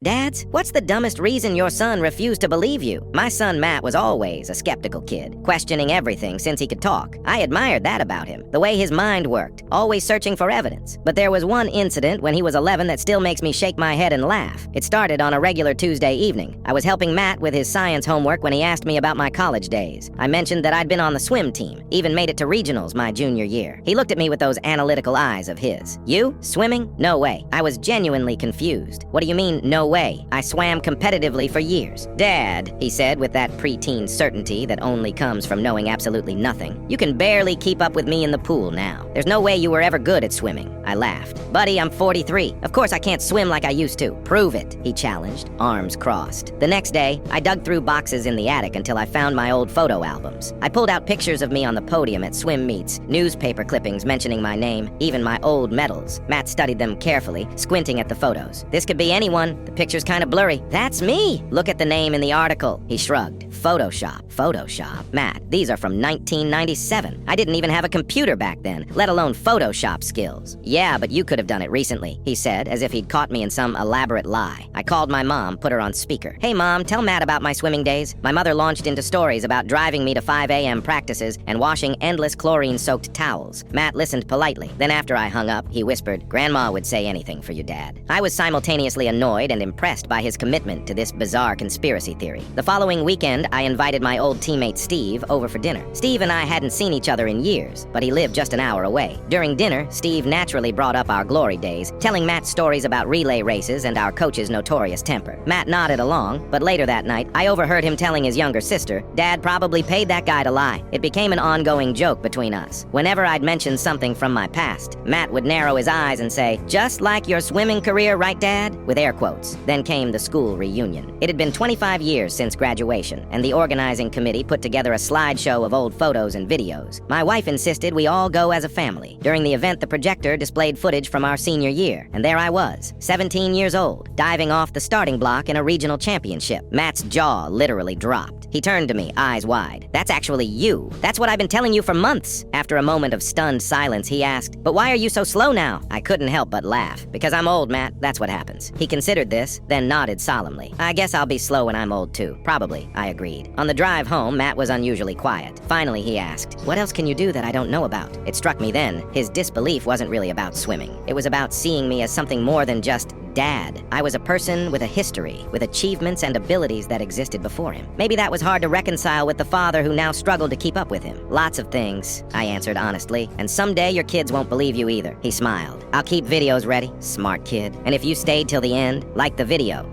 Dads, what's the dumbest reason your son refused to believe you? My son Matt was always a skeptical kid, questioning everything since he could talk. I admired that about him, the way his mind worked, always searching for evidence. But there was one incident when he was 11 that still makes me shake my head and laugh. It started on a regular Tuesday evening. I was helping Matt with his science homework when he asked me about my college days. I mentioned that I'd been on the swim team, even made it to regionals my junior year. He looked at me with those analytical eyes of his. You? Swimming? No way. I was genuinely confused. What do you mean, no way? I swam competitively for years. Dad, he said with that preteen certainty that only comes from knowing absolutely nothing, you can barely keep up with me in the pool now. There's no way you were ever good at swimming. I laughed. Buddy, I'm 43. Of course I can't swim like I used to. Prove it, he challenged, arms crossed. The next day, I dug through boxes in the attic until I found my old photo albums. I pulled out pictures of me on the podium at swim meets, newspaper clippings mentioning my name, even my old medals. Matt studied them carefully, squinting at the photos. This could be anyone. The picture's kind of blurry. That's me! Look at the name in the article. He shrugged. Photoshop. Photoshop? Matt, these are from 1997. I didn't even have a computer back then, let alone Photoshop skills. Yeah, but you could have done it recently, he said, as if he'd caught me in some elaborate lie. I called my mom, put her on speaker. Hey Mom, tell Matt about my swimming days. My mother launched into stories about driving me to 5 a.m. practices and washing endless chlorine-soaked towels. Matt listened politely. Then after I hung up, he whispered, Grandma would say anything for you, Dad. I was simultaneously annoyed and impressed by his commitment to this bizarre conspiracy theory. The following weekend, I invited my old teammate Steve over for dinner. Steve and I hadn't seen each other in years, but he lived just an hour away. During dinner, Steve naturally brought up our glory days, telling Matt stories about relay races and our coach's notorious temper. Matt nodded along, but later that night, I overheard him telling his younger sister, Dad probably paid that guy to lie. It became an ongoing joke between us. Whenever I'd mention something from my past, Matt would narrow his eyes and say, just like your swimming career, right, Dad? With air quotes. Then came the school reunion. It had been 25 years since graduation, and the organizing committee put together a slideshow of old photos and videos. My wife insisted we all go as a family. During the event, the projector displayed footage from our senior year, and there I was, 17 years old, diving off the starting block in a regional championship. Matt's jaw literally dropped. He turned to me, eyes wide. That's actually you. That's what I've been telling you for months. After a moment of stunned silence, he asked, but why are you so slow now? I couldn't help but laugh. Because I'm old, Matt, that's what happens. He considered this, then nodded solemnly. I guess I'll be slow when I'm old too. Probably, I agreed. On the drive home, Matt was unusually quiet. Finally, he asked, what else can you do that I don't know about? It struck me then, his disbelief wasn't really about swimming. It was about seeing me as something more than just Dad. I was a person with a history, with achievements and abilities that existed before him. Maybe that was hard to reconcile with the father who now struggled to keep up with him. Lots of things, I answered honestly, and someday your kids won't believe you either. He smiled. I'll keep videos ready, smart kid. And if you stayed till the end, like the video.